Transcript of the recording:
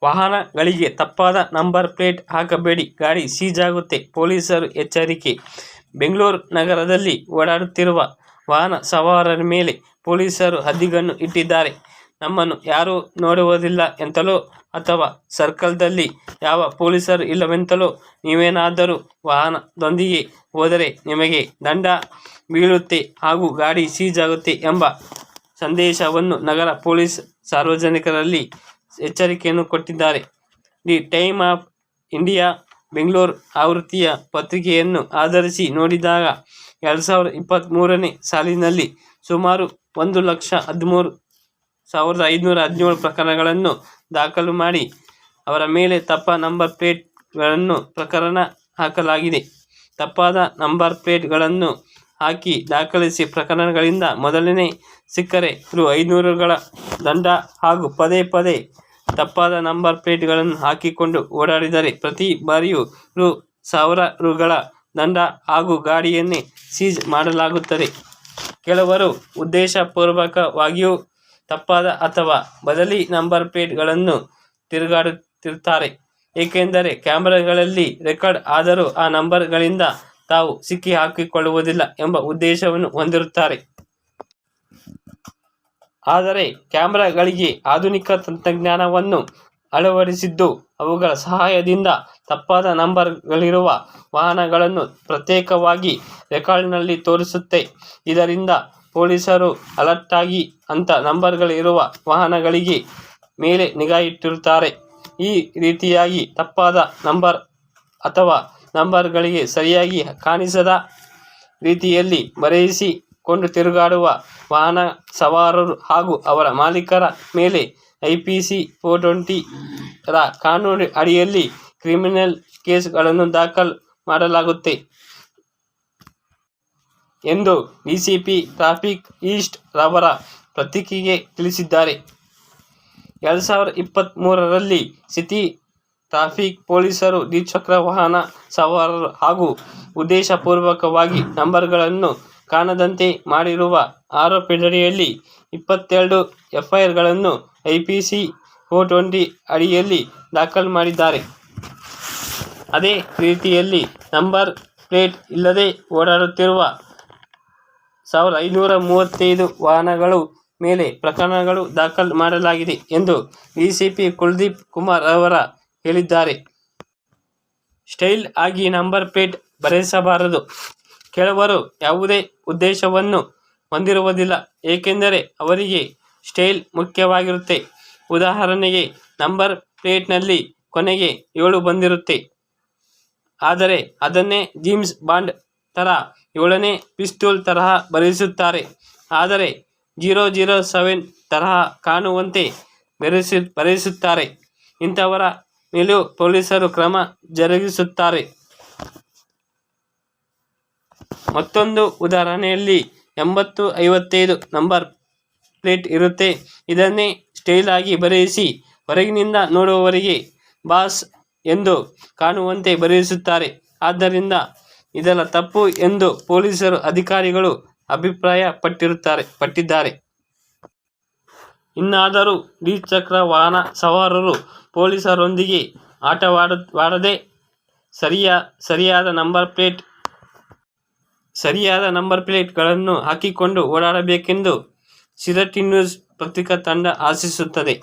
ವಾಹನಗಳಿಗೆ ತಪ್ಪಾದ number plate ಹಾಕಬೇಡಿ, ಗಾಡಿ ಸೀಜ್ ಆಗುತ್ತೆ. ಪೊಲೀಸರು ಎಚ್ಚರಿಕೆ. ಬೆಂಗಳೂರು ನಗರದಲ್ಲಿ ಓಡಾಡುತ್ತಿರುವ ವಾಹನ ಸವಾರರ ಮೇಲೆ ಪೊಲೀಸರು ಹದ್ದಿಗಣ್ಣು ಇಟ್ಟಿದ್ದಾರೆ. ನಮ್ಮನ್ನು ಯಾರೂ ನೋಡುವುದಿಲ್ಲ ಎಂತಲೋ ಅಥವಾ ಸರ್ಕಲ್ದಲ್ಲಿ ಯಾವ ಪೊಲೀಸರು ಇಲ್ಲವೆಂತಲೋ ನೀವೇನಾದರೂ ವಾಹನದೊಂದಿಗೆ ಹೋದರೆ ನಿಮಗೆ ದಂಡ ಬೀಳುತ್ತೆ ಹಾಗೂ ಗಾಡಿ ಸೀಜ್ ಆಗುತ್ತೆ ಎಂಬ ಸಂದೇಶವನ್ನು ನಗರ ಪೊಲೀಸ್ ಸಾರ್ವಜನಿಕರಲ್ಲಿ ಎಚ್ಚರಿಕೆಯನ್ನು ಕೊಟ್ಟಿದ್ದಾರೆ. The time of India Bengaluru ಆವೃತ್ತಿಯ ಪತ್ರಿಕೆಯನ್ನು ಆಧರಿಸಿ ನೋಡಿದಾಗ 2023ನೇ ಸಾಲಿನಲ್ಲಿ ಸುಮಾರು 1,13,517 ಪ್ರಕರಣಗಳನ್ನು ದಾಖಲು ಮಾಡಿ ಅವರ ಮೇಲೆ ತಪ್ಪ ನಂಬರ್ ಪ್ಲೇಟ್ಗಳನ್ನು ಪ್ರಕರಣ ಹಾಕಲಾಗಿದೆ. ತಪ್ಪಾದ ನಂಬರ್ ಪ್ಲೇಟ್ಗಳನ್ನು ಹಾಕಿ ದಾಖಲಿಸಿ ಪ್ರಕರಣಗಳಿಂದ ಮೊದಲನೇ ಸಿಕ್ಕರೆ ರೂ. 500ಗಳ ದಂಡ ಹಾಗೂ ಪದೇ ಪದೇ ತಪ್ಪಾದ ನಂಬರ್ ಪ್ಲೇಟ್ಗಳನ್ನು ಹಾಕಿಕೊಂಡು ಓಡಾಡಿದರೆ ಪ್ರತಿ ಬಾರಿಯೂ ರೂ. ದಂಡ ಹಾಗೂ ಗಾಡಿಯನ್ನೇ ಸೀಜ್ ಮಾಡಲಾಗುತ್ತದೆ. ಕೆಲವರು ಉದ್ದೇಶಪೂರ್ವಕವಾಗಿಯೂ ತಪ್ಪಾದ ಅಥವಾ ಬದಲಿ ನಂಬರ್ ಪ್ಲೇಟ್ಗಳನ್ನು ತಿರುಗಾಡುತ್ತಿರುತ್ತಾರೆ. ಏಕೆಂದರೆ ಕ್ಯಾಮೆರಾಗಳಲ್ಲಿ ರೆಕಾರ್ಡ್ ಆದರೂ ಆ ನಂಬರ್ಗಳಿಂದ ತಾವು ಸಿಕ್ಕಿ ಹಾಕಿಕೊಳ್ಳುವುದಿಲ್ಲ ಎಂಬ ಉದ್ದೇಶವನ್ನು ಹೊಂದಿರುತ್ತಾರೆ. ಆದರೆ ಕ್ಯಾಮೆರಾಗಳಿಗೆ ಆಧುನಿಕ ತಂತ್ರಜ್ಞಾನವನ್ನು ಅಳವಡಿಸಿದ್ದು ಅವುಗಳ ಸಹಾಯದಿಂದ ತಪ್ಪಾದ ನಂಬರ್ಗಳಿರುವ ವಾಹನಗಳನ್ನು ಪ್ರತ್ಯೇಕವಾಗಿ ರೆಕಾರ್ಡಿನಲ್ಲಿ ತೋರಿಸುತ್ತೆ. ಇದರಿಂದ ಪೊಲೀಸರು ಅಲರ್ಟ್ ಆಗಿ ಅಂಥ ನಂಬರ್ಗಳಿರುವ ವಾಹನಗಳಿಗೆ ಮೇಲೆ ನಿಗಾ ಇಟ್ಟಿರುತ್ತಾರೆ. ಈ ರೀತಿಯಾಗಿ ತಪ್ಪಾದ ನಂಬರ್ ಅಥವಾ ನಂಬರ್ಗಳಿಗೆ ಸರಿಯಾಗಿ ಕಾಣಿಸದ ರೀತಿಯಲ್ಲಿ ಬರೆಯಿಸಿಕೊಂಡು ತಿರುಗಾಡುವ ವಾಹನ ಸವಾರರು ಹಾಗೂ ಅವರ ಮಾಲೀಕರ ಮೇಲೆ ಐಪಿಸಿ 420 ರ ಕಾನೂನು ಅಡಿಯಲ್ಲಿ ಕ್ರಿಮಿನಲ್ ಕೇಸ್ಗಳನ್ನು ದಾಖಲು ಮಾಡಲಾಗುತ್ತೆ ಎಂದು ಡಿಸಿಪಿ ಟ್ರಾಫಿಕ್ ಈಸ್ಟ್ ರವರ ಪತ್ರಿಕೆಗೆ ತಿಳಿಸಿದ್ದಾರೆ. 2023ರಲ್ಲಿ ಸಿಟಿ ಟ್ರಾಫಿಕ್ ಪೊಲೀಸರು ದ್ವಿಚಕ್ರ ವಾಹನ ಸವಾರರು ಹಾಗೂ ಉದ್ದೇಶಪೂರ್ವಕವಾಗಿ ನಂಬರ್ಗಳನ್ನು ಕಾಣದಂತೆ ಮಾಡಿರುವ ಆರೋಪದಡಿಯಲ್ಲಿ 22 ಎಫ್ಐಆರ್ಗಳನ್ನು ಐಪಿಸಿ 420 ಅಡಿಯಲ್ಲಿ ದಾಖಲು ಮಾಡಿದ್ದಾರೆ. ಅದೇ ರೀತಿಯಲ್ಲಿ ನಂಬರ್ ಪ್ಲೇಟ್ ಇಲ್ಲದೆ ಓಡಾಡುತ್ತಿರುವ 1,535 ವಾಹನಗಳ ಮೇಲೆ ಪ್ರಕರಣಗಳು ದಾಖಲು ಮಾಡಲಾಗಿದೆ ಎಂದು ಡಿಸಿಪಿ ಕುಲದೀಪ್ ಕುಮಾರ್ ರವರು ಹೇಳಿದ್ದಾರೆ. ಸ್ಟೈಲ್ ಆಗಿ ನಂಬರ್ ಪ್ಲೇಟ್ ಬರೆಸಬಾರದು. ಕೆಲವರು ಯಾವುದೇ ಉದ್ದೇಶವನ್ನು ಹೊಂದಿರುವುದಿಲ್ಲ. ಏಕೆಂದರೆ ಅವರಿಗೆ ಸ್ಟೈಲ್ ಮುಖ್ಯವಾಗಿರುತ್ತೆ. ಉದಾಹರಣೆಗೆ ನಂಬರ್ ಪ್ಲೇಟ್ನಲ್ಲಿ ಕೊನೆಗೆ 7 ಬಂದಿರುತ್ತೆ. ಆದರೆ ಅದನ್ನೇ ಜೇಮ್ಸ್ ಬಾಂಡ್ ತರ 7ನೇ ಪಿಸ್ತೂಲ್ ತರಹ ಬರೆಯುತ್ತಾರೆ. ಆದರೆ 007 ತರಹ ಕಾಣುವಂತೆ ಬರೆಯುತ್ತಾರೆ. ಇಂಥವರ ಮೇಲೂ ಪೊಲೀಸರು ಕ್ರಮ ಜರುಗಿಸುತ್ತಾರೆ. ಮತ್ತೊಂದು ಉದಾಹರಣೆಯಲ್ಲಿ 8055 ನಂಬರ್ ಪ್ಲೇಟ್ ಇರುತ್ತೆ. ಇದನ್ನೇ ಸ್ಟೈಲ್ ಆಗಿ ಬರೆಯಿಸಿ ಹೊರಗಿನಿಂದ ನೋಡುವವರಿಗೆ ಬಾಸ್ ಎಂದು ಕಾಣುವಂತೆ ಬರೆಯುತ್ತಾರೆ. ಆದ್ದರಿಂದ ಇದೆಲ್ಲ ತಪ್ಪು ಎಂದು ಪೊಲೀಸರು ಅಧಿಕಾರಿಗಳು ಅಭಿಪ್ರಾಯ ಪಟ್ಟಿದ್ದಾರೆ. ಇನ್ನಾದರೂ ದ್ವಿಚಕ್ರ ವಾಹನ ಸವಾರರು ಪೊಲೀಸರೊಂದಿಗೆ ಆಟವಾಡದೆ ಸರಿಯಾದ ನಂಬರ್ ಪ್ಲೇಟ್ಗಳನ್ನು ಹಾಕಿಕೊಂಡು ಓಡಾಡಬೇಕೆಂದು ಸಿಟಿ ನ್ಯೂಸ್ ಪತ್ರಿಕಾ ತಂಡ ಆಶಿಸುತ್ತದೆ.